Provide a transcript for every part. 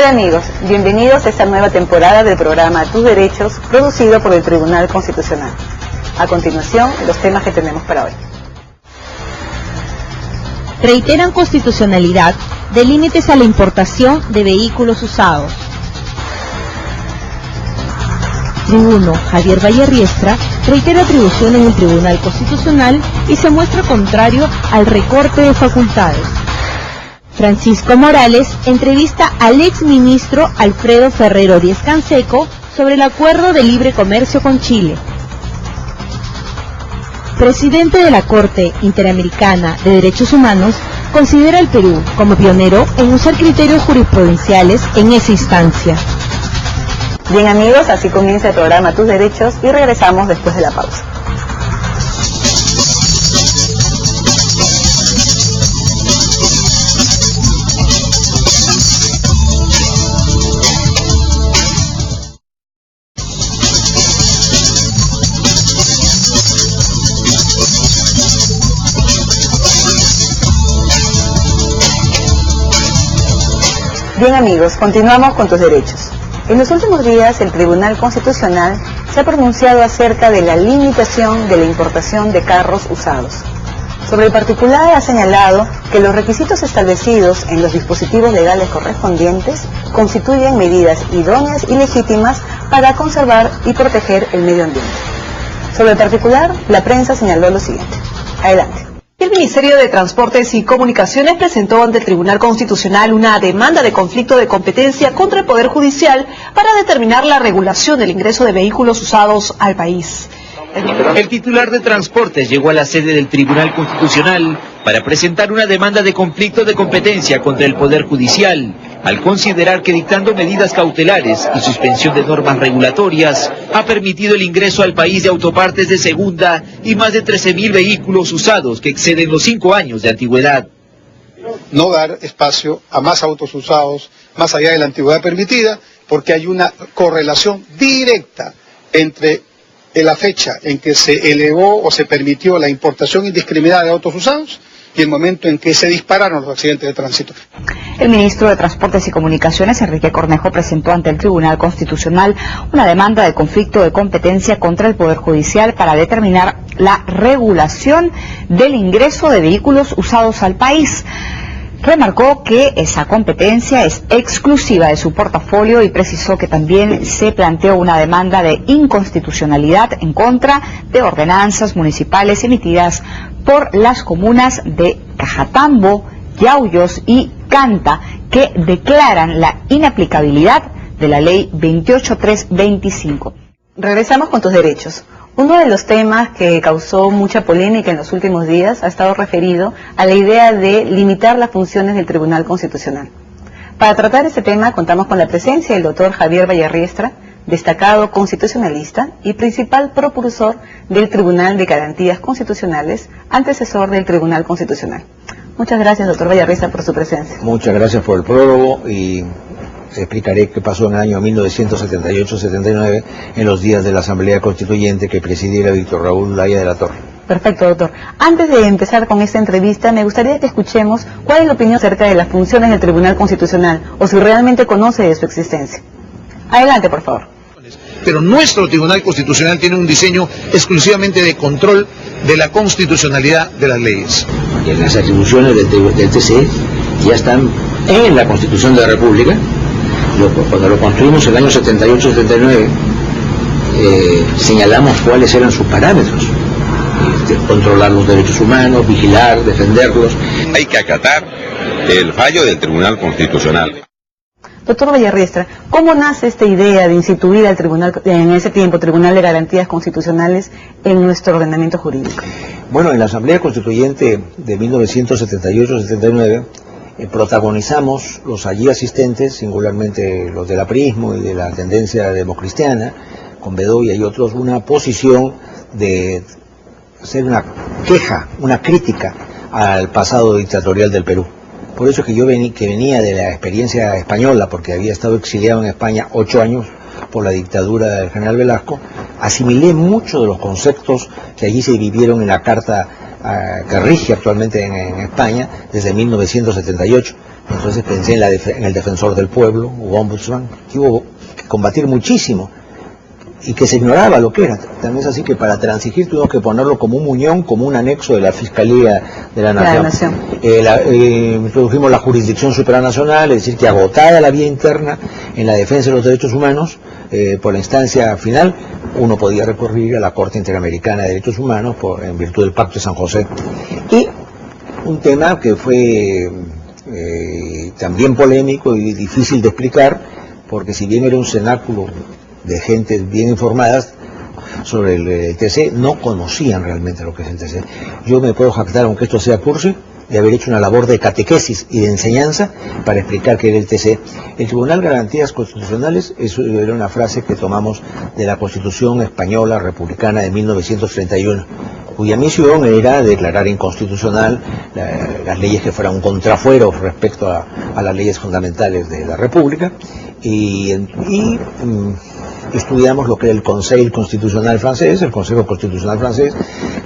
Hola amigos, bienvenidos a esta nueva temporada del programa Tus Derechos, producido por el Tribunal Constitucional. A continuación, los temas que tenemos para hoy. Reiteran constitucionalidad de límites a la importación de vehículos usados. Tribuno Javier Vallerriestra reitera atribución en el Tribunal Constitucional y se muestra contrario al recorte de facultades. Francisco Morales entrevista al exministro Alfredo Ferrero Díez Canseco sobre el acuerdo de libre comercio con Chile. Presidente de la Corte Interamericana de Derechos Humanos considera al Perú como pionero en usar criterios jurisprudenciales en esa instancia. Bien amigos, así comienza el programa Tus Derechos y regresamos después de la pausa. Bien amigos, continuamos con Tus Derechos. En los últimos días, el Tribunal Constitucional se ha pronunciado acerca de la limitación de la importación de carros usados. Sobre el particular ha señalado que los requisitos establecidos en los dispositivos legales correspondientes constituyen medidas idóneas y legítimas para conservar y proteger el medio ambiente. Sobre el particular, la prensa señaló lo siguiente. Adelante. El Ministerio de Transportes y Comunicaciones presentó ante el Tribunal Constitucional una demanda de conflicto de competencia contra el Poder Judicial para determinar la regulación del ingreso de vehículos usados al país. El titular de Transportes llegó a la sede del Tribunal Constitucional para presentar una demanda de conflicto de competencia contra el Poder Judicial, al considerar que dictando medidas cautelares y suspensión de normas regulatorias ha permitido el ingreso al país de autopartes de segunda y más de 13.000 vehículos usados que exceden los 5 años de antigüedad. No dar espacio a más autos usados más allá de la antigüedad permitida, porque hay una correlación directa entre la fecha en que se elevó o se permitió la importación indiscriminada de autos usados y el momento en que se dispararon los accidentes de tránsito. El ministro de Transportes y Comunicaciones, Enrique Cornejo, presentó ante el Tribunal Constitucional una demanda de conflicto de competencia contra el Poder Judicial para determinar la regulación del ingreso de vehículos usados al país. Remarcó que esa competencia es exclusiva de su portafolio y precisó que también se planteó una demanda de inconstitucionalidad en contra de ordenanzas municipales emitidas por las comunas de Cajatambo, Yauyos y Canta, que declaran la inaplicabilidad de la ley 28325. Regresamos con Tus Derechos. Uno de los temas que causó mucha polémica en los últimos días ha estado referido a la idea de limitar las funciones del Tribunal Constitucional. Para tratar este tema contamos con la presencia del doctor Javier Vallerriestra, destacado constitucionalista y principal propulsor del Tribunal de Garantías Constitucionales, antecesor del Tribunal Constitucional. Muchas gracias, doctor Vallerriestra, por su presencia. Muchas gracias por el prólogo y explicaré qué pasó en el año 1978-79 en los días de la Asamblea Constituyente que presidiera Víctor Raúl Laya de la Torre. Perfecto, doctor. Antes de empezar con esta entrevista, me gustaría que escuchemos cuál es la opinión acerca de las funciones del Tribunal Constitucional, o si realmente conoce de su existencia. Adelante, por favor. Pero nuestro Tribunal Constitucional tiene un diseño exclusivamente de control de la constitucionalidad de las leyes. Y las atribuciones del TC ya están en la Constitución de la República. Cuando lo construimos en el año 78-79, señalamos cuáles eran sus parámetros. Controlar los derechos humanos, vigilar, defenderlos. Hay que acatar el fallo del Tribunal Constitucional. Doctor Vallerriestra, ¿cómo nace esta idea de instituir al tribunal, en ese tiempo, Tribunal de Garantías Constitucionales en nuestro ordenamiento jurídico? Bueno, en la Asamblea Constituyente de 1978-79, protagonizamos los allí asistentes, singularmente los del aprismo y de la tendencia democristiana, con Bedoya y otros, una posición de hacer una queja, una crítica al pasado dictatorial del Perú. Por eso es que yo venía de la experiencia española, porque había estado exiliado en España 8 años por la dictadura del general Velasco, asimilé muchos de los conceptos que allí se vivieron en la Carta que rige actualmente en España desde 1978. Entonces pensé en el defensor del pueblo, o ombudsman, que hubo que combatir muchísimo y que se ignoraba lo que era. También es así que para transigir tuvimos que ponerlo como un muñón, como un anexo de la Fiscalía de la Nación. Introdujimos la jurisdicción supranacional, es decir, que agotada la vía interna en la defensa de los derechos humanos, por la instancia final, uno podía recurrir a la Corte Interamericana de Derechos Humanos en virtud del Pacto de San José. Y un tema que fue también polémico y difícil de explicar, porque si bien era un cenáculo de gente bien informadas sobre el TC, no conocían realmente lo que es el TC. Yo me puedo jactar, aunque esto sea cursi, de haber hecho una labor de catequesis y de enseñanza para explicar qué era el TC. El Tribunal de Garantías Constitucionales, eso era una frase que tomamos de la Constitución Española Republicana de 1931, cuya misión era declarar inconstitucional las leyes que fueran un contrafuero respecto a las leyes fundamentales de la República, y estudiamos lo que era el Consejo Constitucional francés, el Consejo Constitucional francés,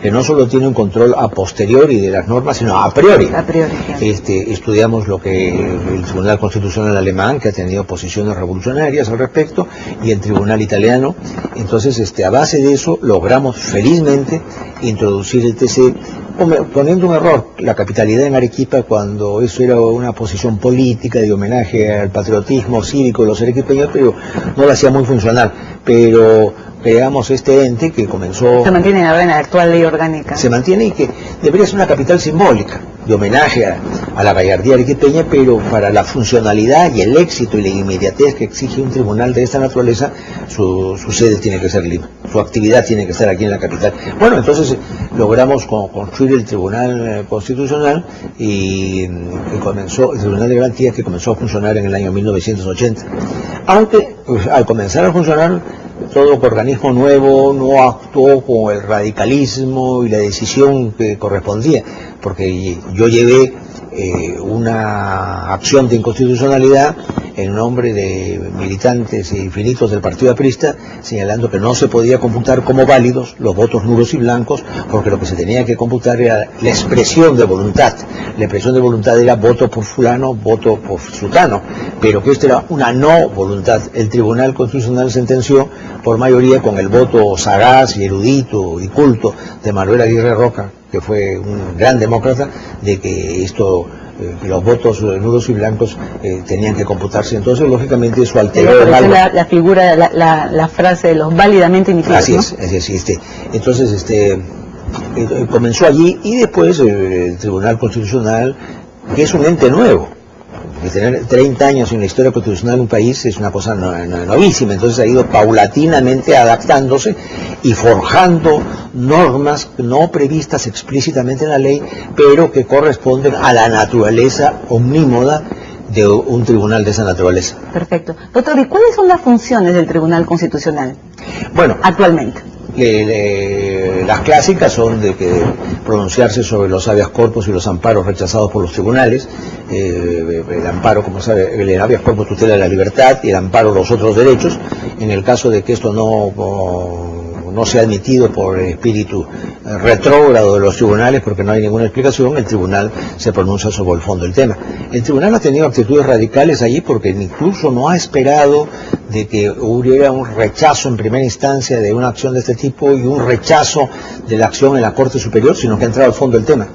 que no solo tiene un control a posteriori de las normas, sino a priori. Estudiamos lo que el Tribunal Constitucional alemán, que ha tenido posiciones revolucionarias al respecto, y el Tribunal italiano. Entonces, a base de eso, logramos felizmente introducir el TC, poniendo un error, la capitalidad en Arequipa, cuando eso era una posición política de homenaje al patriotismo cívico de los arequipeños, pero no lo hacía muy funcional. Pero creamos este ente que comenzó... Se mantiene ahora en la actual ley orgánica. Se mantiene, y que debería ser una capital simbólica, de homenaje a la gallardía arequipeña, pero para la funcionalidad y el éxito y la inmediatez que exige un tribunal de esta naturaleza, su sede tiene que ser Lima, su actividad tiene que estar aquí en la capital. Bueno, entonces logramos construir el Tribunal Constitucional, y comenzó el Tribunal de Garantías, que comenzó a funcionar en el año 1980. Aunque al comenzar a funcionar, todo organismo nuevo no actuó con el radicalismo y la decisión que correspondía, porque yo llevé una acción de inconstitucionalidad en nombre de militantes infinitos del Partido Aprista, señalando que no se podía computar como válidos los votos nulos y blancos, porque lo que se tenía que computar era la expresión de voluntad. La expresión de voluntad era voto por fulano, voto por sultano, pero que esto era una no voluntad. El Tribunal Constitucional sentenció por mayoría, con el voto sagaz y erudito y culto de Manuel Aguirre Roca, que fue un gran demócrata, de que los votos nulos y blancos tenían que computarse. Entonces, lógicamente, eso alteró la figura, la frase de los válidamente iniquilitos. Así es. Entonces, comenzó allí, y después el Tribunal Constitucional, que es un ente nuevo. De tener 30 años en la historia constitucional de un país es una cosa novísima. Entonces ha ido paulatinamente adaptándose y forjando normas no previstas explícitamente en la ley, pero que corresponden a la naturaleza omnímoda de un tribunal de esa naturaleza. Perfecto. Doctor, ¿y cuáles son las funciones del Tribunal Constitucional? Bueno, actualmente. Las clásicas son de que pronunciarse sobre los habeas corpus y los amparos rechazados por los tribunales. El amparo, como sabe, el habeas corpus tutela la libertad, y el amparo los otros derechos. En el caso de que esto no sea admitido por el espíritu retrógrado de los tribunales, porque no hay ninguna explicación, el tribunal se pronuncia sobre el fondo del tema. El tribunal ha tenido actitudes radicales allí, porque incluso no ha esperado de que hubiera un rechazo en primera instancia de una acción de este tipo y un rechazo de la acción en la Corte Superior, sino que ha entrado al fondo del tema.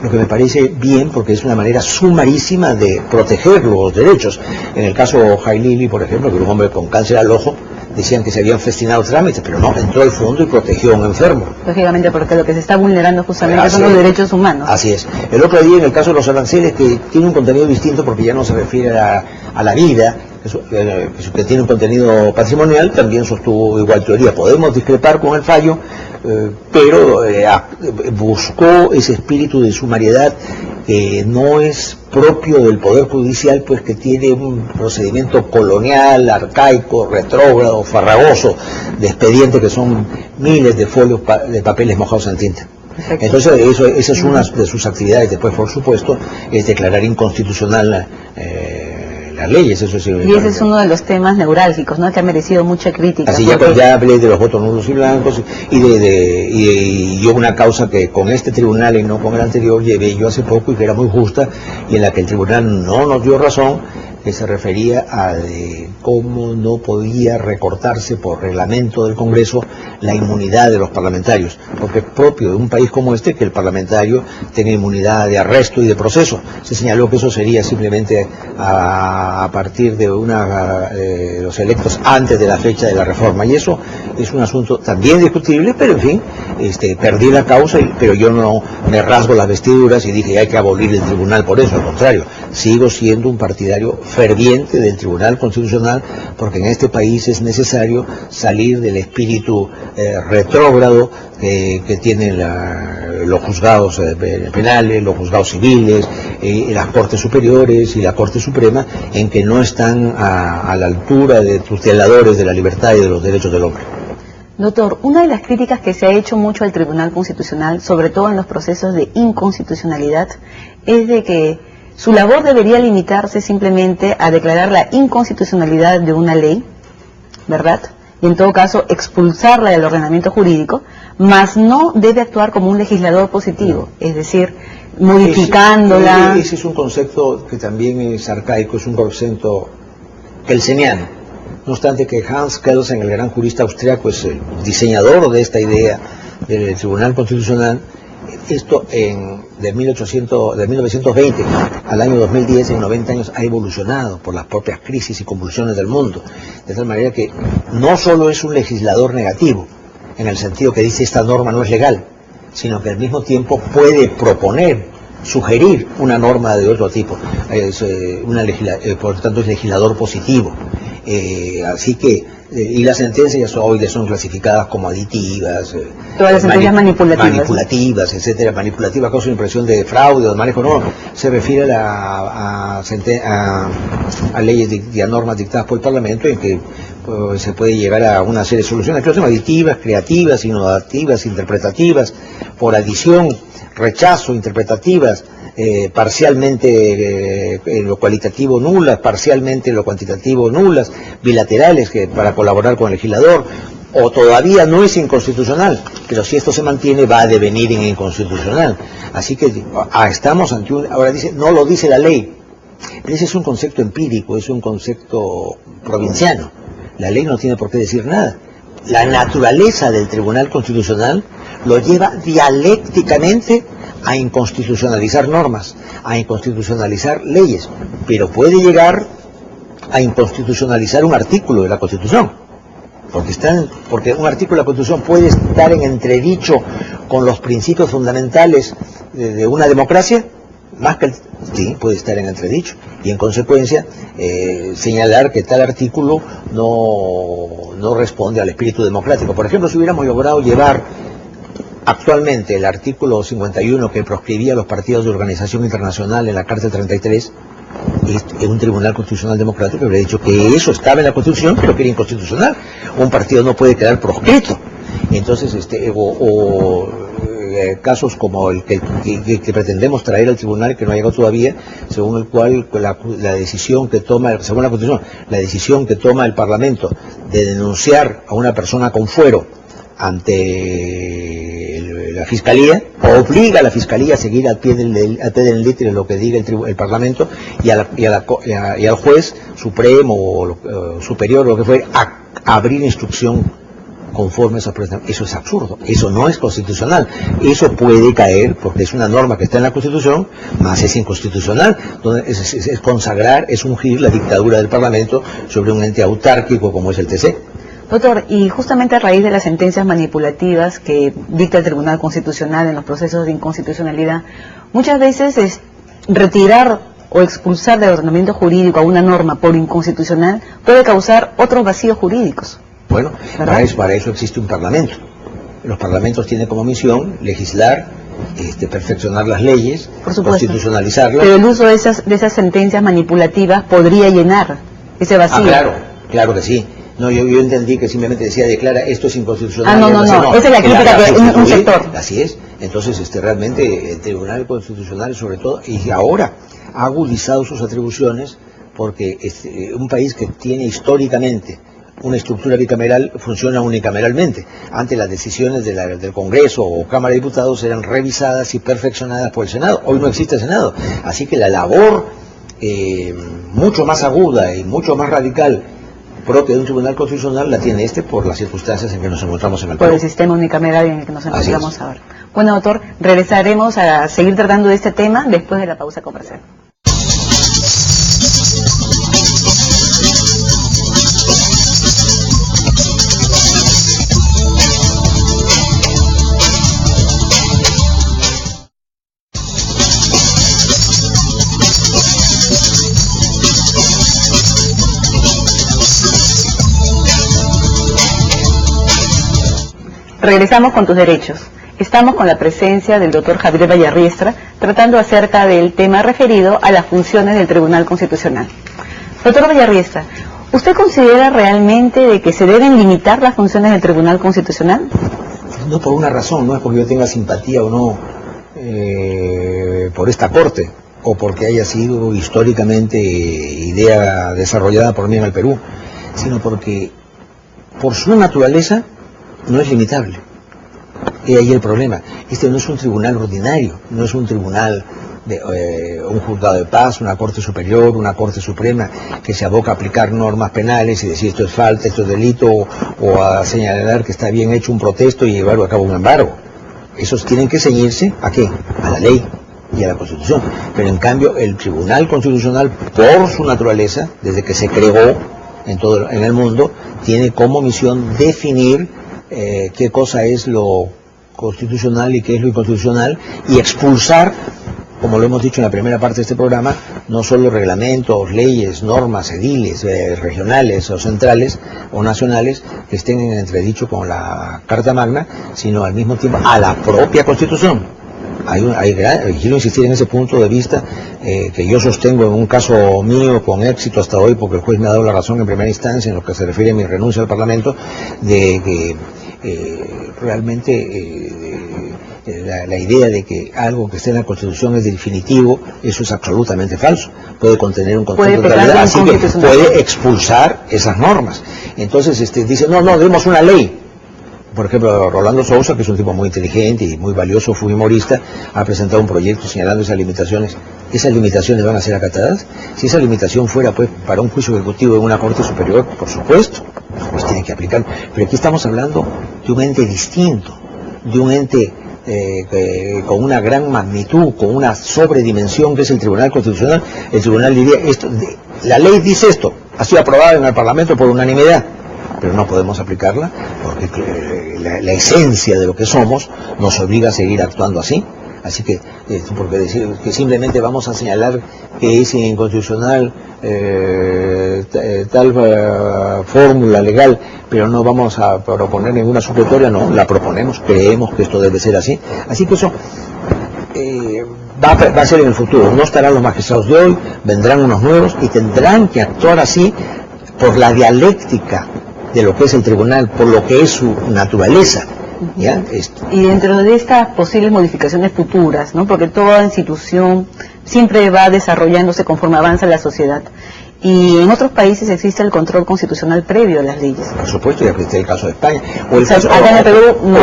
Lo que me parece bien, porque es una manera sumarísima de proteger los derechos. En el caso Jailili, por ejemplo, que era un hombre con cáncer al ojo, decían que se habían festinado trámites, pero no, entró al fondo y protegió a un enfermo. Lógicamente, porque lo que se está vulnerando justamente son los derechos humanos. Así es. El otro día, en el caso de los aranceles, que tiene un contenido distinto, porque ya no se refiere a la vida, que tiene un contenido patrimonial, también sostuvo igual teoría. Podemos discrepar con el fallo, pero buscó ese espíritu de sumariedad que no es propio del Poder Judicial, pues que tiene un procedimiento colonial, arcaico, retrógrado, farragoso, de expedientes que son miles de folios de papeles mojados en tinta. Perfecto. Entonces, esa es una de sus actividades. Después, por supuesto, es declarar inconstitucional las leyes, eso sí. Y ese es uno de los temas neurálgicos, ¿no?, que ha merecido mucha crítica. Así ya hablé de los votos nulos y blancos y yo una causa que con este tribunal y no con el anterior llevé yo hace poco y que era muy justa y en la que el tribunal no nos dio razón, que se refería a cómo no podía recortarse por reglamento del Congreso la inmunidad de los parlamentarios, porque es propio de un país como este que el parlamentario tenga inmunidad de arresto y de proceso. Se señaló que eso sería simplemente a partir de los electos antes de la fecha de la reforma, y eso es un asunto también discutible, pero en fin, perdí la causa, pero yo no me rasgo las vestiduras y dije hay que abolir el tribunal por eso, al contrario, sigo siendo un partidario ferviente del Tribunal Constitucional, porque en este país es necesario salir del espíritu retrógrado que tienen los juzgados penales, los juzgados civiles, las Cortes Superiores y la Corte Suprema, en que no están a la altura de tuteladores de la libertad y de los derechos del hombre. Doctor, una de las críticas que se ha hecho mucho al Tribunal Constitucional, sobre todo en los procesos de inconstitucionalidad, es de que su labor debería limitarse simplemente a declarar la inconstitucionalidad de una ley, ¿verdad?, y en todo caso expulsarla del ordenamiento jurídico, mas no debe actuar como un legislador positivo, es decir, modificándola. Ese es un concepto que también es arcaico, es un concepto kelseniano. No obstante que Hans Kelsen, el gran jurista austriaco, es el diseñador de esta idea del Tribunal Constitucional. Esto de 1920 al año 2010, en 90 años, ha evolucionado por las propias crisis y convulsiones del mundo, de tal manera que no solo es un legislador negativo, en el sentido que dice esta norma no es legal, sino que al mismo tiempo puede proponer, sugerir una norma de otro tipo, por lo tanto es legislador positivo. Así que y las sentencias hoy son clasificadas como aditivas, todas las sentencias manipulativas, etcétera, manipulativas causan impresión de fraude o de manejo, no, se refiere a leyes y a normas dictadas por el Parlamento en que se puede llegar a una serie de soluciones que son aditivas, creativas, innovativas, interpretativas, por adición, rechazo, interpretativas, parcialmente lo cualitativo nulas, parcialmente lo cuantitativo nulas, bilaterales que para colaborar con el legislador, o todavía no es inconstitucional, pero si esto se mantiene va a devenir en inconstitucional. Así que estamos ante ahora dice, no lo dice la ley, pero ese es un concepto empírico, es un concepto provinciano. La ley no tiene por qué decir nada. La naturaleza del Tribunal Constitucional lo lleva dialécticamente a inconstitucionalizar normas, a inconstitucionalizar leyes, pero puede llegar a inconstitucionalizar un artículo de la Constitución, porque un artículo de la Constitución puede estar en entredicho con los principios fundamentales de una democracia, más que sí, puede estar en entredicho, y en consecuencia señalar que tal artículo no responde al espíritu democrático. Por ejemplo, si hubiéramos logrado llevar actualmente el artículo 51 que proscribía a los partidos de organización internacional en la Carta 33, en un tribunal constitucional democrático habría dicho que eso estaba en la Constitución, pero que era inconstitucional. Un partido no puede quedar proscrito. Entonces, casos como el que pretendemos traer al tribunal, que no ha llegado todavía, según el cual la decisión que toma, según la Constitución, la decisión que toma el Parlamento de denunciar a una persona con fuero ante la Fiscalía, obliga a la Fiscalía a seguir al pie del litre lo que diga el Parlamento y al juez supremo o superior, lo que fuera, a abrir instrucción conforme a esa presión. Eso es absurdo, eso no es constitucional, eso puede caer porque es una norma que está en la Constitución, más es inconstitucional, es consagrar, es ungir la dictadura del Parlamento sobre un ente autárquico como es el TC. Doctor, y justamente a raíz de las sentencias manipulativas que dicta el Tribunal Constitucional en los procesos de inconstitucionalidad, muchas veces es retirar o expulsar del ordenamiento jurídico a una norma por inconstitucional puede causar otros vacíos jurídicos. Bueno, para eso existe un parlamento. Los parlamentos tienen como misión legislar, perfeccionar las leyes, constitucionalizarlas. Pero el uso de esas sentencias manipulativas podría llenar ese vacío. Claro que sí. No, yo entendí que simplemente decía, declara, esto es inconstitucional. No, esa es la crítica de un sector. Así es. Entonces, realmente el Tribunal Constitucional, sobre todo, y ahora ha agudizado sus atribuciones porque un país que tiene históricamente una estructura bicameral funciona unicameralmente. Antes las decisiones del Congreso o Cámara de Diputados eran revisadas y perfeccionadas por el Senado. Hoy no existe Senado, así que la labor mucho más aguda y mucho más radical propia de un tribunal constitucional la tiene por las circunstancias en que nos encontramos en el país. Por el sistema unicameral en el que nos encontramos ahora. Bueno, doctor, regresaremos a seguir tratando de este tema después de la pausa comercial. Regresamos con tus derechos. Estamos con la presencia del doctor Javier Vallarriestra tratando acerca del tema referido a las funciones del Tribunal Constitucional. Doctor Vallarriestra, ¿usted considera realmente de que se deben limitar las funciones del Tribunal Constitucional? No por una razón, no es porque yo tenga simpatía o no por esta Corte, o porque haya sido históricamente idea desarrollada por mí en el Perú, sino porque por su naturaleza no es limitable. Y ahí el problema. Este no es un tribunal ordinario, no es un tribunal de un juzgado de paz, una Corte Superior, una Corte Suprema que se aboca a aplicar normas penales y decir esto es falta, esto es delito, o a señalar que está bien hecho un protesto y llevar a cabo un embargo. Esos tienen que ceñirse ¿a qué? A la ley y a la Constitución. Pero en cambio el Tribunal Constitucional, por su naturaleza, desde que se creó en el mundo, tiene como misión definir qué cosa es lo constitucional y qué es lo inconstitucional, y expulsar, como lo hemos dicho en la primera parte de este programa, no solo reglamentos, leyes, normas, ediles, regionales o centrales o nacionales que estén en entredicho con la Carta Magna, sino al mismo tiempo a la propia Constitución. Quiero insistir en ese punto de vista que yo sostengo en un caso mío con éxito hasta hoy, porque el juez me ha dado la razón en primera instancia en lo que se refiere a mi renuncia al Parlamento, de que realmente la idea de que algo que esté en la Constitución es definitivo, eso es absolutamente falso. Puede contener un concepto de realidad, así que puede expulsar esas normas. Entonces dice, no, demos una ley. Por ejemplo, Rolando Sousa, que es un tipo muy inteligente y muy valioso fujimorista, ha presentado un proyecto señalando esas limitaciones. ¿Esas limitaciones van a ser acatadas? Si esa limitación fuera pues para un juicio ejecutivo en una Corte Superior, por supuesto, pues tiene que aplicarlo. Pero aquí estamos hablando de un ente distinto, de un ente con una gran magnitud, con una sobredimensión, que es el Tribunal Constitucional. El Tribunal diría, la ley dice esto, ha sido aprobada en el Parlamento por unanimidad, pero no podemos aplicarla porque la esencia de lo que somos nos obliga a seguir actuando así. Así que, porque decir que simplemente vamos a señalar que es inconstitucional tal fórmula legal, pero no vamos a proponer ninguna supletoria, no, la proponemos, creemos que esto debe ser así. Así que eso va a ser en el futuro. No estarán los magistrados de hoy, vendrán unos nuevos y tendrán que actuar así por la dialéctica de lo que es el tribunal, por lo que es su naturaleza. ¿Ya? Y dentro de estas posibles modificaciones futuras, ¿no? Porque toda institución siempre va desarrollándose conforme avanza la sociedad, y en otros países existe el control constitucional previo a las leyes. Por supuesto, ya que está el caso de España. O el caso, acá en el Perú no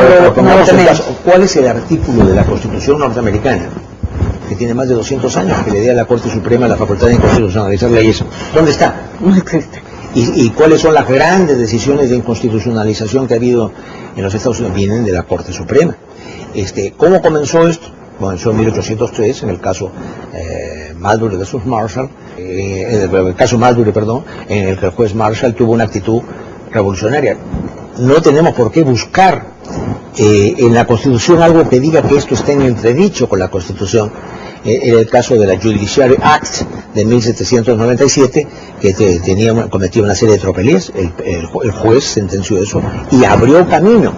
lo tenemos. ¿Cuál es el artículo de la Constitución norteamericana que tiene más de 200 años que le dé a la Corte Suprema la facultad de inconstitucionalizar leyes? ¿Dónde está? No existe. ¿Y cuáles son las grandes decisiones de inconstitucionalización que ha habido en los Estados Unidos? Vienen de la Corte Suprema. ¿Cómo comenzó esto? Comenzó en 1803, en el caso Marbury versus Marshall, el caso Marbury, perdón, en el que el juez Marshall tuvo una actitud revolucionaria. No tenemos por qué buscar en la Constitución algo que diga que esto está en entredicho con la Constitución. Era el caso de la Judiciary Act de 1797, que cometía una serie de tropelías. El juez sentenció eso y abrió camino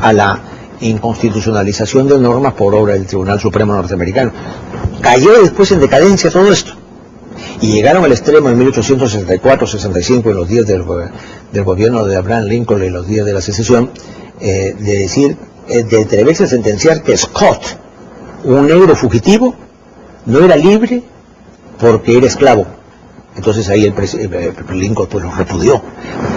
a la inconstitucionalización de normas por obra del Tribunal Supremo norteamericano. Cayó después en decadencia todo esto, y llegaron al extremo en 1864-65, en los días del gobierno de Abraham Lincoln, en los días de la secesión, de atreverse a sentenciar que Scott, un negro fugitivo, no era libre porque era esclavo. Entonces ahí el Lincoln pues lo repudió.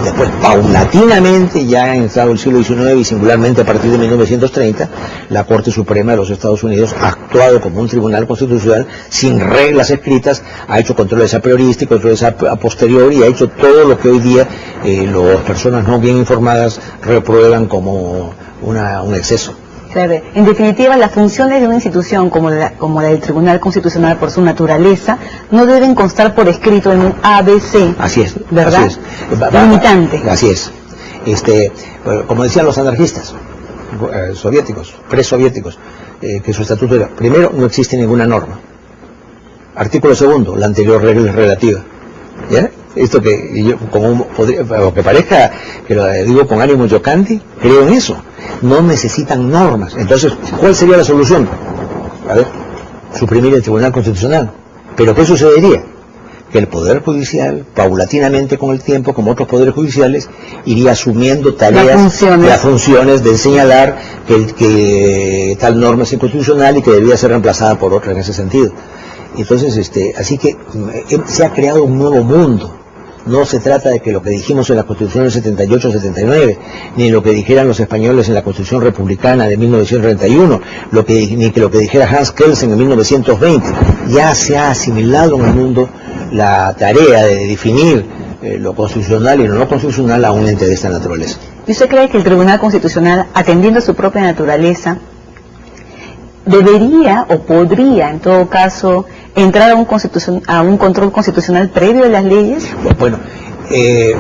Después, paulatinamente, ya en entrado el siglo XIX y singularmente a partir de 1930, la Corte Suprema de los Estados Unidos ha actuado como un tribunal constitucional sin reglas escritas, ha hecho controles a priori, controles a posteriori, y ha hecho todo lo que hoy día las personas no bien informadas reprueban como un exceso. Claro. En definitiva, las funciones de una institución como la del Tribunal Constitucional, por su naturaleza, no deben constar por escrito en un ABC. Así es, ¿verdad? Así es. Limitante. Así es. Como decían los anarquistas soviéticos, presoviéticos, que su estatuto era, primero, no existe ninguna norma. Artículo segundo, la anterior regla es relativa. ¿Ya? Esto que yo, aunque parezca que lo digo con ánimo yocante, creo en eso. No necesitan normas. Entonces, ¿cuál sería la solución? A ver, suprimir el Tribunal Constitucional. ¿Pero qué sucedería? Que el Poder Judicial, paulatinamente con el tiempo, como otros poderes judiciales, iría asumiendo tareas, las funciones de señalar que tal norma es inconstitucional y que debía ser reemplazada por otra en ese sentido. Entonces, así que se ha creado un nuevo mundo. No se trata de que lo que dijimos en la Constitución del 78-79, ni lo que dijeran los españoles en la Constitución Republicana de 1931, ni que lo que dijera Hans Kelsen en 1920. Ya se ha asimilado en el mundo la tarea de definir lo constitucional y lo no constitucional a un ente de esta naturaleza. ¿Y usted cree que el Tribunal Constitucional, atendiendo a su propia naturaleza, debería o podría, en todo caso, entrar a un control constitucional previo de las leyes? Bueno,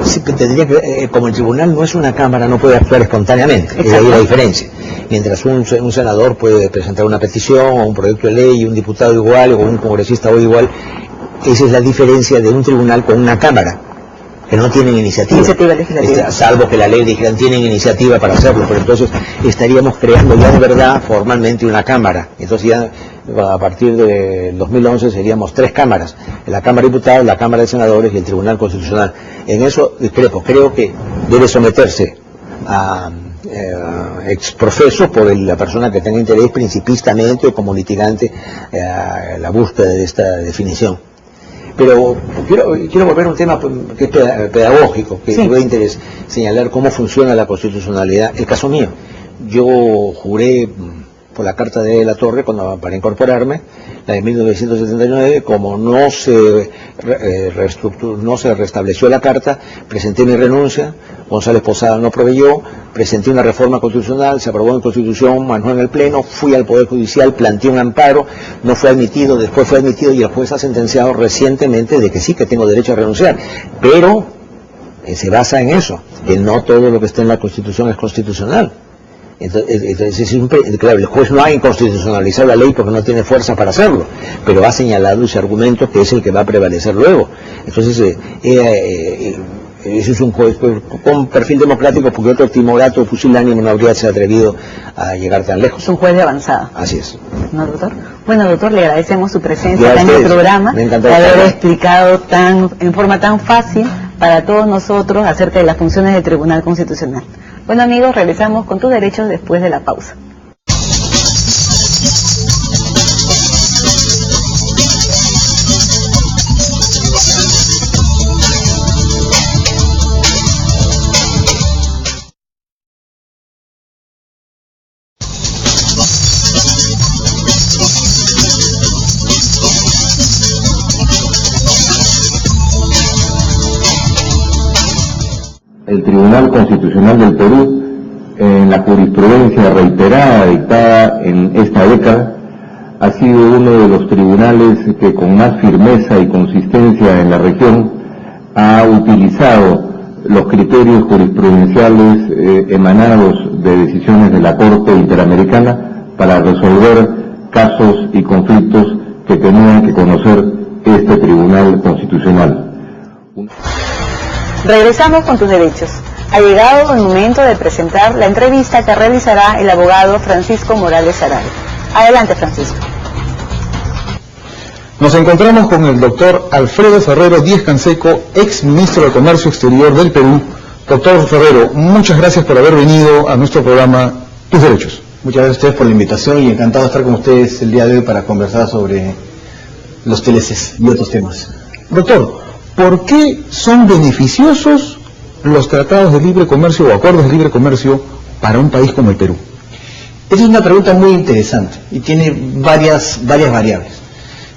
sí, tendría que, como el tribunal no es una cámara, no puede actuar espontáneamente. Es ahí la diferencia. Mientras un senador puede presentar una petición o un proyecto de ley, y un diputado igual o un congresista o igual, esa es la diferencia de un tribunal con una cámara, que no tienen iniciativa legislativa. Salvo que la ley dijera tienen iniciativa para hacerlo, pero entonces estaríamos creando ya de verdad formalmente una cámara. Entonces ya a partir del 2011 seríamos 3 cámaras: la Cámara de Diputados, la Cámara de Senadores y el Tribunal Constitucional. En eso discrepo, creo que debe someterse a exprofeso por la persona que tenga interés principistamente o como litigante a la búsqueda de esta definición. Pero quiero volver a un tema que es pedagógico, que me da interés señalar cómo funciona la constitucionalidad. El caso mío, yo juré por la Carta de la Torre para incorporarme, la de 1979, como no se restableció la Carta, presenté mi renuncia, González Posada no proveyó, presenté una reforma constitucional, se aprobó en Constitución, manejó en el Pleno, fui al Poder Judicial, planteé un amparo, no fue admitido, después fue admitido y el juez ha sentenciado recientemente de que sí, que tengo derecho a renunciar, pero se basa en eso, que no todo lo que está en la Constitución es constitucional. Entonces claro, el juez no ha inconstitucionalizado la ley porque no tiene fuerza para hacerlo, pero ha señalado ese argumento que es el que va a prevalecer luego. Entonces ese es un juez con perfil democrático, porque otro timorato pusilánime no habría se atrevido a llegar tan lejos. Es un juez de avanzada. Así es. ¿No, doctor? Bueno, doctor, le agradecemos su presencia en el programa, de haber explicado en forma tan fácil para todos nosotros acerca de las funciones del Tribunal Constitucional. Bueno, amigos, regresamos con tus derechos después de la pausa. El Tribunal Constitucional del Perú, en la jurisprudencia reiterada dictada en esta década, ha sido uno de los tribunales que con más firmeza y consistencia en la región ha utilizado los criterios jurisprudenciales emanados de decisiones de la Corte Interamericana para resolver casos y conflictos que tenían que conocer este Tribunal Constitucional. Regresamos con tus derechos. Ha llegado el momento de presentar la entrevista que realizará el abogado Francisco Morales Saray. Adelante, Francisco. Nos encontramos con el doctor Alfredo Ferrero Díez Canseco, ex ministro de Comercio Exterior del Perú. Doctor Ferrero, muchas gracias por haber venido a nuestro programa Tus Derechos. Muchas gracias a ustedes por la invitación y encantado de estar con ustedes el día de hoy para conversar sobre los TLCs y otros temas. Doctor, ¿por qué son beneficiosos los tratados de libre comercio o acuerdos de libre comercio para un país como el Perú? Esa es una pregunta muy interesante y tiene varias variables.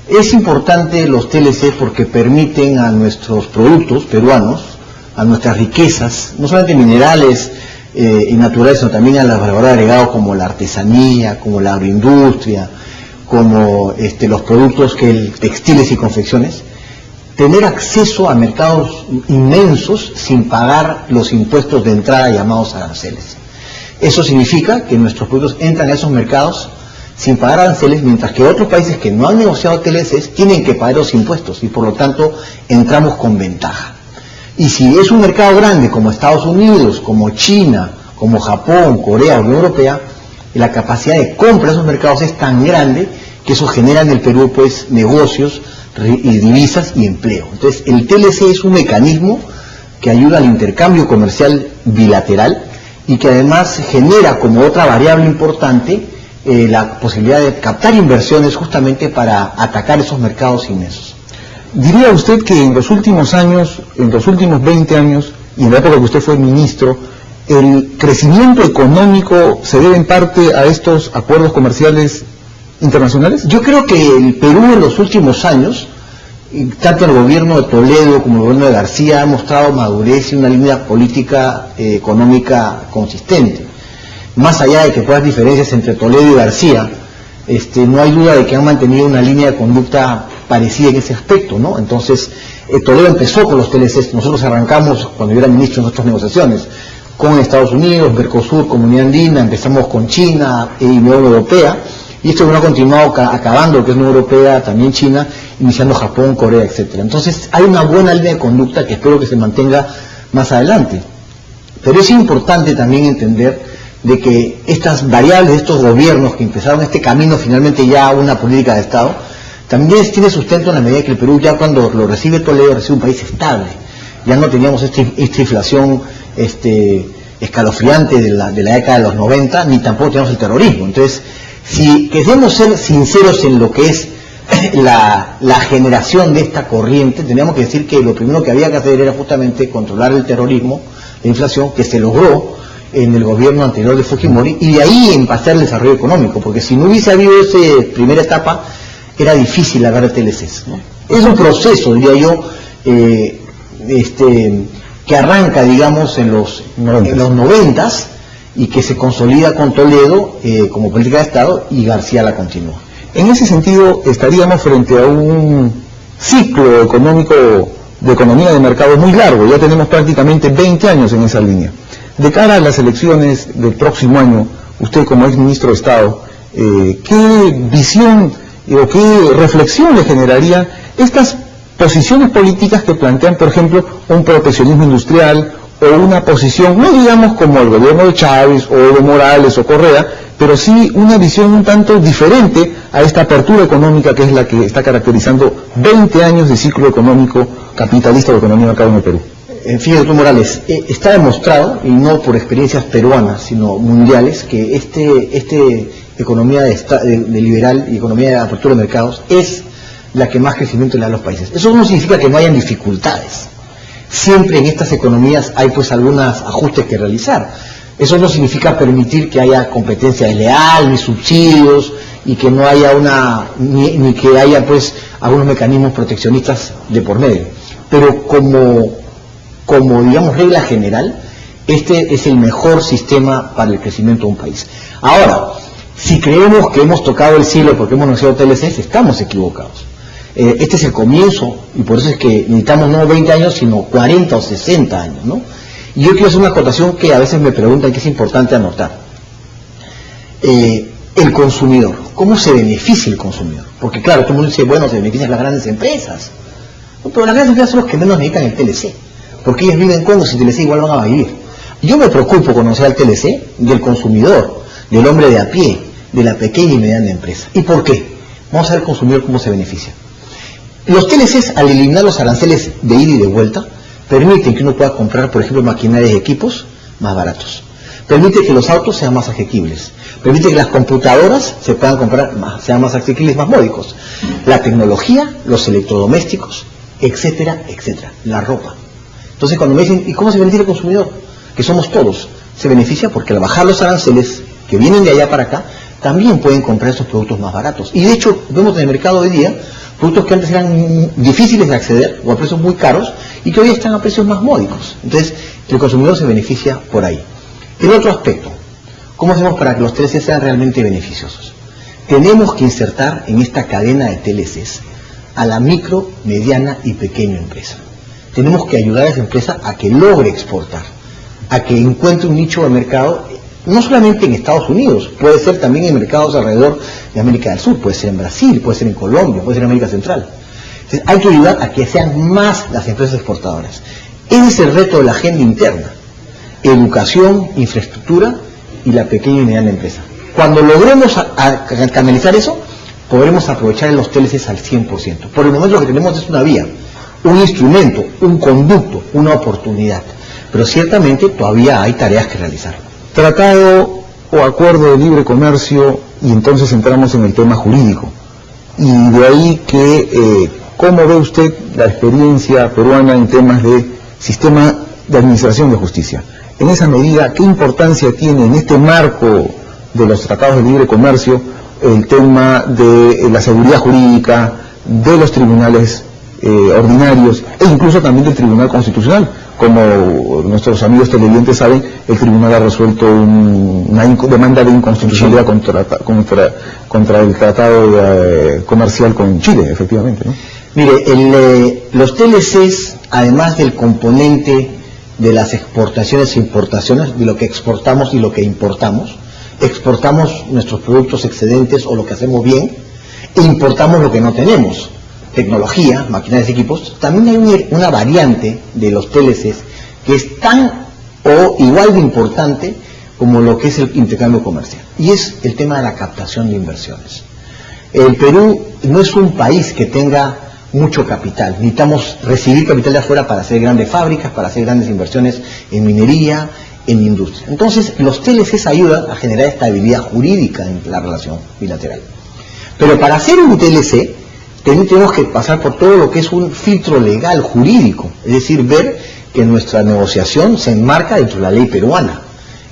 Es importante los TLC porque permiten a nuestros productos peruanos, a nuestras riquezas, no solamente minerales y naturales, sino también a la valor agregado como la artesanía, como la agroindustria, como los productos textiles y confecciones, tener acceso a mercados inmensos sin pagar los impuestos de entrada llamados aranceles. Eso significa que nuestros productos entran a esos mercados sin pagar aranceles, mientras que otros países que no han negociado TLCs tienen que pagar los impuestos y por lo tanto entramos con ventaja. Y si es un mercado grande como Estados Unidos, como China, como Japón, Corea, Unión Europea, la capacidad de compra de esos mercados es tan grande que eso genera en el Perú pues negocios y divisas y empleo. Entonces el TLC es un mecanismo que ayuda al intercambio comercial bilateral y que además genera como otra variable importante la posibilidad de captar inversiones justamente para atacar esos mercados inmensos. ¿Diría usted que en los últimos años, en los últimos 20 años, y en la época que usted fue ministro, el crecimiento económico se debe en parte a estos acuerdos comerciales internacionales? Yo creo que el Perú en los últimos años, tanto el gobierno de Toledo como el gobierno de García, ha mostrado madurez y una línea política económica consistente. Más allá de que puedan haber diferencias entre Toledo y García, no hay duda de que han mantenido una línea de conducta parecida en ese aspecto, ¿no? Entonces, Toledo empezó con los TLCs, nosotros arrancamos, cuando yo era ministro, en nuestras negociaciones, con Estados Unidos, Mercosur, Comunidad Andina, empezamos con China y Unión Europea, y esto no ha continuado acabando, que es Unión Europea, también China, iniciando Japón, Corea, etcétera. Entonces, hay una buena línea de conducta que espero que se mantenga más adelante. Pero es importante también entender de que estas variables de estos gobiernos que empezaron este camino finalmente ya a una política de Estado, también tiene sustento en la medida que el Perú ya cuando lo recibe Toledo recibe un país estable. Ya no teníamos esta inflación escalofriante de la década de los 90, ni tampoco teníamos el terrorismo. Entonces, si queremos ser sinceros en lo que es la generación de esta corriente, teníamos que decir que lo primero que había que hacer era justamente controlar el terrorismo, la inflación, que se logró en el gobierno anterior de Fujimori, y de ahí empezar el desarrollo económico, porque si no hubiese habido esa primera etapa, era difícil agarrar TLCs, ¿no? Es un proceso, diría yo, que arranca, digamos, en los 90s y que se consolida con Toledo como política de Estado, y García la continúa. En ese sentido, estaríamos frente a un ciclo económico de economía de mercado muy largo. Ya tenemos prácticamente 20 años en esa línea. De cara a las elecciones del próximo año, usted como ex ministro de Estado, ¿qué visión o qué reflexión le generaría estas posiciones políticas que plantean, por ejemplo, un proteccionismo industrial o una posición, no digamos como el gobierno de Chávez o Evo Morales o Correa, pero sí una visión un tanto diferente a esta apertura económica que es la que está caracterizando 20 años de ciclo económico capitalista de economía de mercado en el Perú? Fíjate tú, Morales, está demostrado, y no por experiencias peruanas, sino mundiales, que economía de liberal y economía de apertura de mercados es la que más crecimiento le da a los países. Eso no significa que no hayan dificultades. Siempre en estas economías hay pues algunos ajustes que realizar. Eso no significa permitir que haya competencia desleal, ni subsidios, y que no haya ni que haya pues algunos mecanismos proteccionistas de por medio. Pero como digamos regla general, este es el mejor sistema para el crecimiento de un país. Ahora, si creemos que hemos tocado el cielo porque hemos negociado TLCs, estamos equivocados. Este es el comienzo, y por eso es que necesitamos no 20 años, sino 40 o 60 años, ¿no? Y yo quiero hacer una acotación que a veces me preguntan que es importante anotar. El consumidor, ¿cómo se beneficia el consumidor? Porque claro, todo el mundo dice, bueno, se benefician las grandes empresas. No, pero las grandes empresas son los que menos necesitan el TLC, porque ellos viven con o sin TLC, igual van a vivir. Yo me preocupo cuando sea el TLC del consumidor, del hombre de a pie, de la pequeña y mediana empresa. ¿Y por qué? Vamos a ver el consumidor cómo se beneficia. Los TLCs, al eliminar los aranceles de ida y de vuelta, permiten que uno pueda comprar, por ejemplo, maquinaria y equipos más baratos. Permite que los autos sean más asequibles. Permite que las computadoras se puedan comprar sean más asequibles, más módicos. La tecnología, los electrodomésticos, etcétera, etcétera, la ropa. Entonces cuando me dicen, ¿y cómo se beneficia el consumidor? Que somos todos. Se beneficia porque al bajar los aranceles que vienen de allá para acá, también pueden comprar esos productos más baratos. Y de hecho, vemos en el mercado hoy día productos que antes eran difíciles de acceder o a precios muy caros y que hoy están a precios más módicos. Entonces, el consumidor se beneficia por ahí. El otro aspecto, ¿cómo hacemos para que los TLCs sean realmente beneficiosos? Tenemos que insertar en esta cadena de TLCs a la micro, mediana y pequeña empresa. Tenemos que ayudar a esa empresa a que logre exportar, a que encuentre un nicho de mercado, no solamente en Estados Unidos, puede ser también en mercados alrededor de América del Sur, puede ser en Brasil, puede ser en Colombia, puede ser en América Central. Entonces, hay que ayudar a que sean más las empresas exportadoras. Ese es el reto de la agenda interna: educación, infraestructura y la pequeña y mediana empresa. Cuando logremos canalizar eso, podremos aprovechar los TLCs al 100%. Por el momento lo que tenemos es una vía, un instrumento, un conducto, una oportunidad. Pero ciertamente todavía hay tareas que realizar. Tratado o acuerdo de libre comercio, y entonces entramos en el tema jurídico. Y de ahí que, ¿cómo ve usted la experiencia peruana en temas de sistema de administración de justicia? En esa medida, ¿qué importancia tiene en este marco de los tratados de libre comercio el tema de la seguridad jurídica, de los tribunales ordinarios e incluso también del Tribunal Constitucional? Como nuestros amigos televidentes saben, el tribunal ha resuelto una demanda de inconstitucionalidad contra el tratado comercial con Chile, efectivamente, ¿no? Mire, los TLCs, además del componente de las exportaciones e importaciones, de lo que exportamos y lo que importamos, exportamos nuestros productos excedentes o lo que hacemos bien, e importamos lo que no tenemos, tecnología, maquinarias y equipos. También hay una variante de los TLCs que es tan o igual de importante como lo que es el intercambio comercial, y es el tema de la captación de inversiones. El Perú no es un país que tenga mucho capital, necesitamos recibir capital de afuera para hacer grandes fábricas, para hacer grandes inversiones en minería, en industria. Entonces, los TLCs ayudan a generar estabilidad jurídica en la relación bilateral. Pero para hacer un TLC, tenemos que pasar por todo lo que es un filtro legal jurídico, es decir, ver que nuestra negociación se enmarca dentro de la ley peruana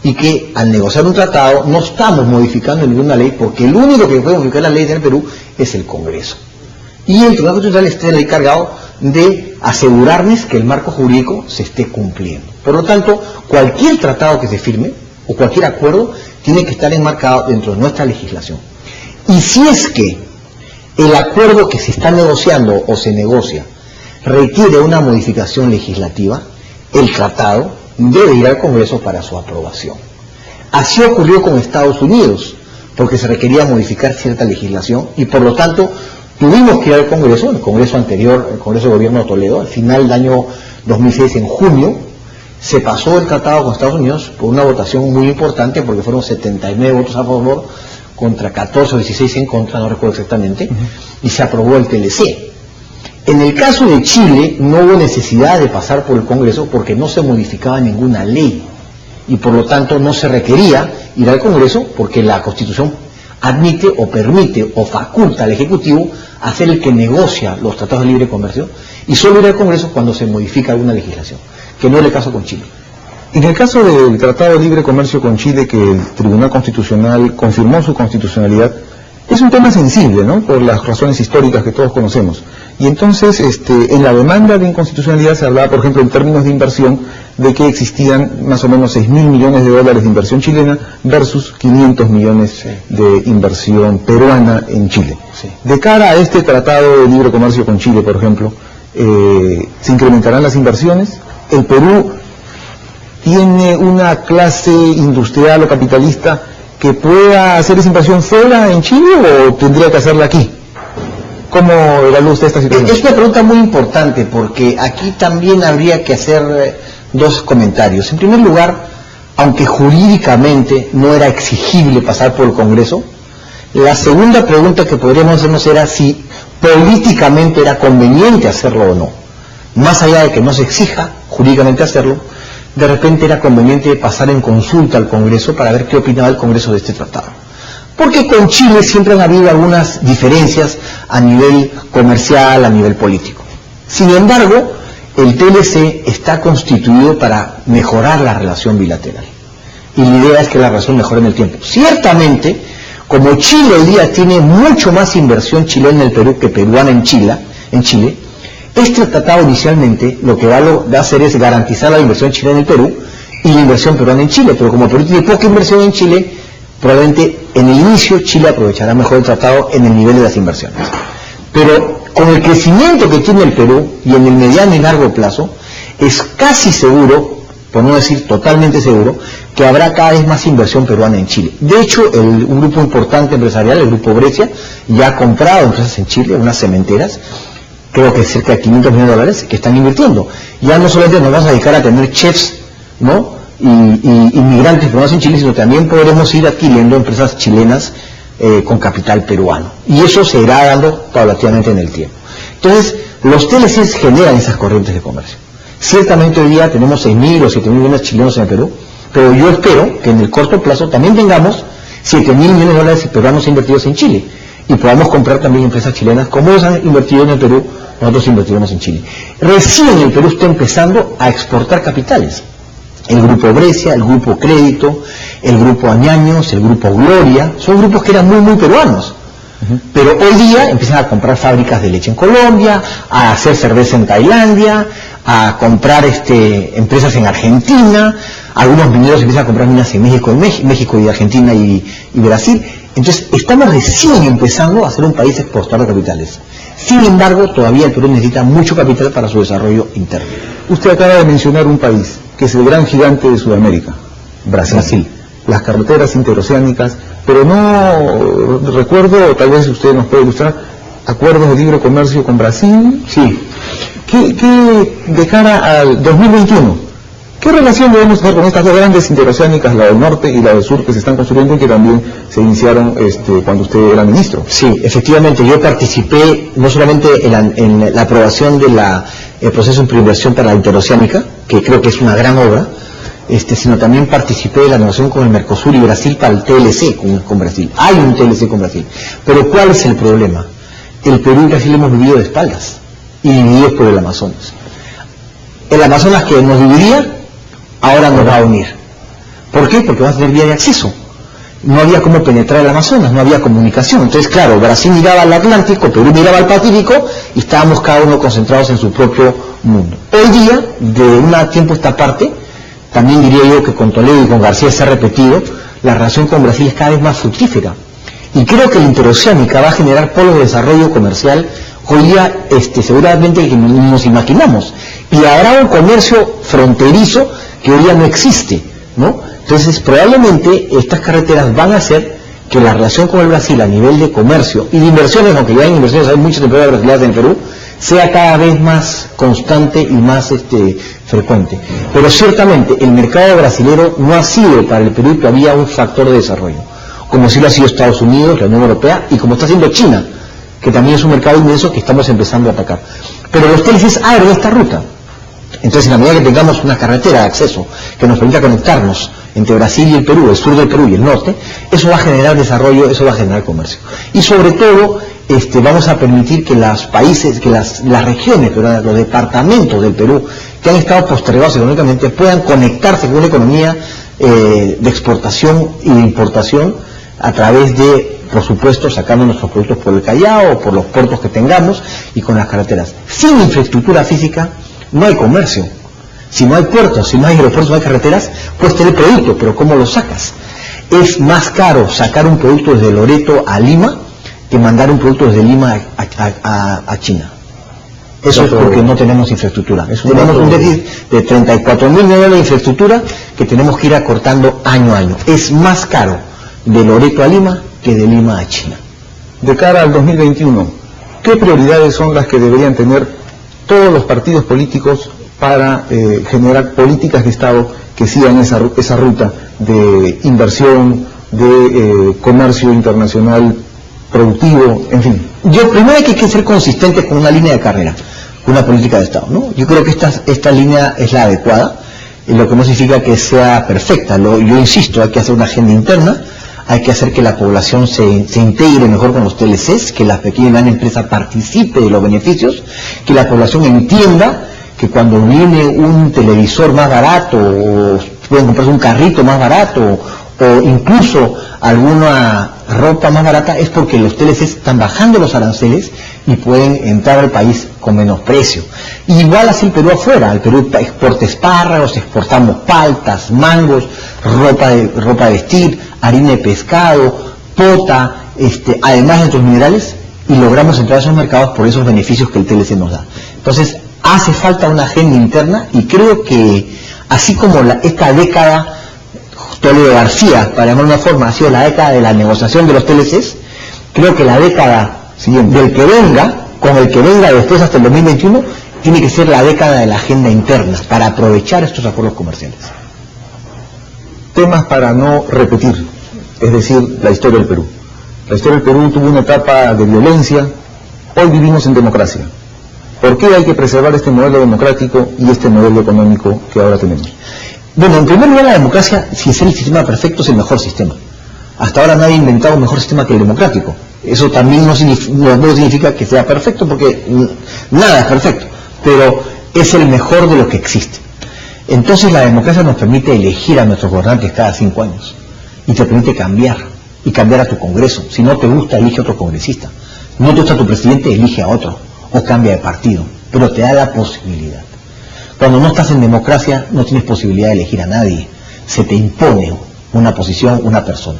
y que al negociar un tratado no estamos modificando ninguna ley, porque el único que puede modificar la ley del Perú es el Congreso. Y el Tribunal Constitucional está encargado de asegurarnos que el marco jurídico se esté cumpliendo. Por lo tanto, cualquier tratado que se firme o cualquier acuerdo tiene que estar enmarcado dentro de nuestra legislación. Y si es que el acuerdo que se está negociando o se negocia requiere una modificación legislativa, el tratado debe ir al Congreso para su aprobación. Así ocurrió con Estados Unidos, porque se requería modificar cierta legislación y por lo tanto tuvimos que ir al Congreso, el Congreso anterior, el Congreso de Gobierno de Toledo, al final del año 2006, en junio, se pasó el tratado con Estados Unidos por una votación muy importante, porque fueron 79 votos a favor contra 14 o 16 en contra, no recuerdo exactamente, y se aprobó el TLC. En el caso de Chile no hubo necesidad de pasar por el Congreso porque no se modificaba ninguna ley y por lo tanto no se requería ir al Congreso, porque la Constitución admite o permite o faculta al Ejecutivo a ser el que negocia los tratados de libre comercio, y solo ir al Congreso cuando se modifica alguna legislación, que no es el caso con Chile. En el caso del Tratado de Libre Comercio con Chile, que el Tribunal Constitucional confirmó su constitucionalidad, es un tema sensible, ¿no?, por las razones históricas que todos conocemos. Y entonces, en la demanda de inconstitucionalidad se hablaba, por ejemplo, en términos de inversión, de que existían más o menos 6.000 millones de dólares de inversión chilena versus 500 millones de inversión peruana en Chile. Sí. De cara a este Tratado de Libre Comercio con Chile, por ejemplo, ¿se incrementarán las inversiones? ¿El Perú tiene una clase industrial o capitalista que pueda hacer esa inversión fuera en Chile o tendría que hacerla aquí? ¿Cómo evalúa usted esta situación? Es una pregunta muy importante, porque aquí también habría que hacer dos comentarios. En primer lugar, aunque jurídicamente no era exigible pasar por el Congreso, la segunda pregunta que podríamos hacernos era si políticamente era conveniente hacerlo o no. Más allá de que no se exija jurídicamente hacerlo, de repente era conveniente pasar en consulta al Congreso para ver qué opinaba el Congreso de este tratado. Porque con Chile siempre han habido algunas diferencias a nivel comercial, a nivel político. Sin embargo, el TLC está constituido para mejorar la relación bilateral. Y la idea es que la relación mejore en el tiempo. Ciertamente, como Chile hoy día tiene mucho más inversión chilena en el Perú que peruana en Chile, este tratado inicialmente lo que va a hacer es garantizar la inversión chilena en el Perú y la inversión peruana en Chile. Pero como Perú tiene poca inversión en Chile, probablemente en el inicio Chile aprovechará mejor el tratado en el nivel de las inversiones. Pero con el crecimiento que tiene el Perú y en el mediano y largo plazo, es casi seguro, por no decir totalmente seguro, que habrá cada vez más inversión peruana en Chile. De hecho, un grupo importante empresarial, el Grupo Brescia, ya ha comprado empresas en Chile, unas cementeras, creo que cerca de $500 millones que están invirtiendo. Ya no solamente nos vamos a dedicar a tener chefs, ¿no?, y inmigrantes peruanos en Chile, sino también podremos ir adquiriendo empresas chilenas con capital peruano. Y eso se irá dando paulatinamente en el tiempo. Entonces, los TLCs generan esas corrientes de comercio. Ciertamente hoy día tenemos 6.000 o 7.000 millones de chilenos en el Perú, pero yo espero que en el corto plazo también tengamos 7.000 millones de dólares peruanos invertidos en Chile y podamos comprar también empresas chilenas. Como ellos han invertido en el Perú, nosotros invertiremos en Chile. Recién el Perú está empezando a exportar capitales. El Grupo Brescia, el Grupo Crédito, el Grupo Añaños, el Grupo Gloria, son grupos que eran muy peruanos. Pero hoy día empiezan a comprar fábricas de leche en Colombia, a hacer cerveza en Tailandia, a comprar empresas en Argentina, algunos mineros empiezan a comprar minas en México y Argentina y Brasil. Entonces estamos recién empezando a ser un país exportador de capitales. Sin embargo, todavía el Perú necesita mucho capital para su desarrollo interno. Usted acaba de mencionar un país que es el gran gigante de Sudamérica, Brasil. Las carreteras interoceánicas, pero no recuerdo, tal vez usted nos puede ilustrar, acuerdos de libre comercio con Brasil. Sí. ¿Qué de cara al 2021, qué relación debemos tener con estas dos grandes interoceánicas, la del norte y la del sur, que se están construyendo y que también se iniciaron cuando usted era ministro? Sí, efectivamente, yo participé no solamente en la aprobación del proceso de preinversión para la interoceánica, que creo que es una gran obra, sino también participé de la negociación con el Mercosur y Brasil para el TLC con Brasil. Hay un TLC con Brasil. Pero ¿cuál es el problema? El Perú y Brasil hemos vivido de espaldas y divididos por el Amazonas. El Amazonas que nos dividía, ahora nos va a unir. ¿Por qué? Porque vamos a tener vía de acceso. No había cómo penetrar el Amazonas, no había comunicación. Entonces, claro, Brasil miraba al Atlántico, Perú miraba al Pacífico y estábamos cada uno concentrados en su propio mundo. Hoy día, de un tiempo a esta parte, también diría yo que con Toledo y con García se ha repetido, la relación con Brasil es cada vez más fructífera. Y creo que la interoceánica va a generar polos de desarrollo comercial hoy día seguramente que nos imaginamos. Y habrá un comercio fronterizo que hoy día no existe, ¿no? Entonces, probablemente estas carreteras van a hacer que la relación con el Brasil a nivel de comercio y de inversiones, aunque ya hay inversiones, hay muchas empresas brasileñas en el Perú, sea cada vez más constante y más frecuente. Pero ciertamente el mercado brasilero no ha sido para el Perú todavía un factor de desarrollo, como sí lo ha sido Estados Unidos, la Unión Europea, y como está haciendo China, que también es un mercado inmenso que estamos empezando a atacar. Pero los TLCs abren esta ruta. Entonces, en la medida que tengamos una carretera de acceso que nos permita conectarnos entre Brasil y el Perú, el sur del Perú y el norte, eso va a generar desarrollo, eso va a generar comercio. Y sobre todo, vamos a permitir que los países, que las regiones, los departamentos del Perú, que han estado postergados económicamente, puedan conectarse con una economía de exportación y de importación a través de, por supuesto, sacando nuestros productos por el Callao o por los puertos que tengamos y con las carreteras. Sin infraestructura física no hay comercio. Si no hay puertos, si no hay aeropuertos, no hay carreteras, puedes tener producto, pero ¿cómo lo sacas? Es más caro sacar un producto desde Loreto a Lima que mandar un producto desde Lima a China. Eso es porque no tenemos infraestructura. Tenemos un déficit de 34.000 millones de infraestructura que tenemos que ir acortando año a año. Es más caro de Loreto a Lima que de Lima a China. De cara al 2021, ¿qué prioridades son las que deberían tener todos los partidos políticos para generar políticas de Estado que sigan esa ruta de inversión, de comercio internacional productivo, en fin? Yo primero hay que ser consistentes con una línea de carrera, con una política de Estado, ¿no? Yo creo que esta línea es la adecuada, lo que no significa que sea perfecta. Yo insisto, hay que hacer una agenda interna, hay que hacer que la población se integre mejor con los TLCs, que la pequeña y mediana empresa participe de los beneficios, que la población entienda que cuando viene un televisor más barato, o pueden comprarse un carrito más barato, o incluso alguna ropa más barata, es porque los TLCs están bajando los aranceles y pueden entrar al país con menos precio. Y igual así el Perú afuera, el Perú exporta espárragos, exportamos paltas, mangos, ropa de vestir, harina de pescado, pota, además de otros minerales, y logramos entrar a esos mercados por esos beneficios que el TLC nos da. Entonces, hace falta una agenda interna, y creo que así como esta década, Toledo García, para llamar una forma, ha sido la década de la negociación de los TLCs, creo que la década siguiente, del que venga, con el que venga después hasta el 2021, tiene que ser la década de la agenda interna, para aprovechar estos acuerdos comerciales. Temas para no repetir, es decir, la historia del Perú. La historia del Perú tuvo una etapa de violencia, hoy vivimos en democracia. ¿Por qué hay que preservar este modelo democrático y este modelo económico que ahora tenemos? Bueno, en primer lugar, la democracia, si es el sistema perfecto, es el mejor sistema. Hasta ahora nadie ha inventado un mejor sistema que el democrático. Eso también no significa que sea perfecto, porque nada es perfecto, pero es el mejor de lo que existe. Entonces la democracia nos permite elegir a nuestros gobernantes cada 5 años, y te permite cambiar, y cambiar a tu Congreso. Si no te gusta, elige a otro congresista. Si no te gusta tu presidente, elige a otro, o cambia de partido, pero te da la posibilidad. Cuando no estás en democracia, no tienes posibilidad de elegir a nadie, se te impone una posición, una persona.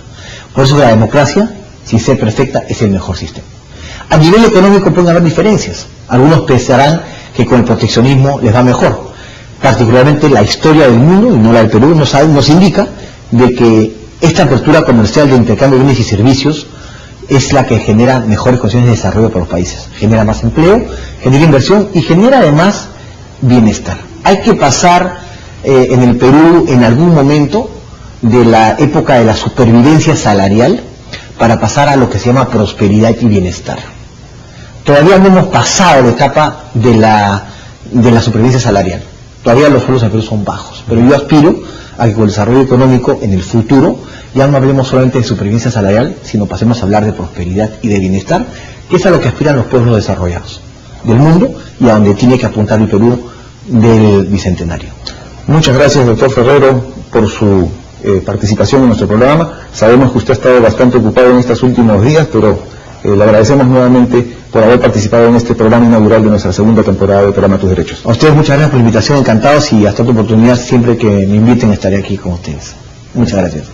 Por eso la democracia, si es perfecta, es el mejor sistema. A nivel económico pueden haber diferencias. Algunos pensarán que con el proteccionismo les va mejor. Particularmente la historia del mundo, y no la del Perú, nos indica de que esta apertura comercial de intercambio de bienes y servicios es la que genera mejores condiciones de desarrollo para los países. Genera más empleo, genera inversión y genera además bienestar. Hay que pasar en el Perú en algún momento de la época de la supervivencia salarial para pasar a lo que se llama prosperidad y bienestar. Todavía no hemos pasado la etapa de la supervivencia salarial. Todavía los sueldos en Perú son bajos, pero yo aspiro a que con el desarrollo económico en el futuro ya no hablemos solamente de supervivencia salarial, sino pasemos a hablar de prosperidad y de bienestar, que es a lo que aspiran los pueblos desarrollados del mundo y a donde tiene que apuntar el Perú del Bicentenario. Muchas gracias, doctor Ferrero, por su participación en nuestro programa. Sabemos que usted ha estado bastante ocupado en estos últimos días, pero le agradecemos nuevamente por haber participado en este programa inaugural de nuestra segunda temporada de Programa Tus Derechos. A ustedes muchas gracias por la invitación, encantados, y hasta otra oportunidad, siempre que me inviten estaré aquí con ustedes. Muchas gracias.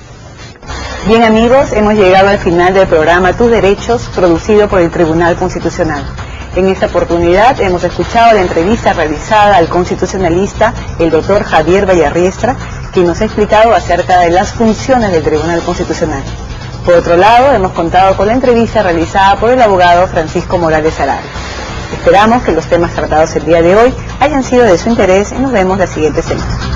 Bien amigos, hemos llegado al final del programa Tus Derechos, producido por el Tribunal Constitucional. En esta oportunidad hemos escuchado la entrevista realizada al constitucionalista, el doctor Javier Vallarriestra, quien nos ha explicado acerca de las funciones del Tribunal Constitucional. Por otro lado, hemos contado con la entrevista realizada por el abogado Francisco Morales Arari. Esperamos que los temas tratados el día de hoy hayan sido de su interés y nos vemos la siguiente semana.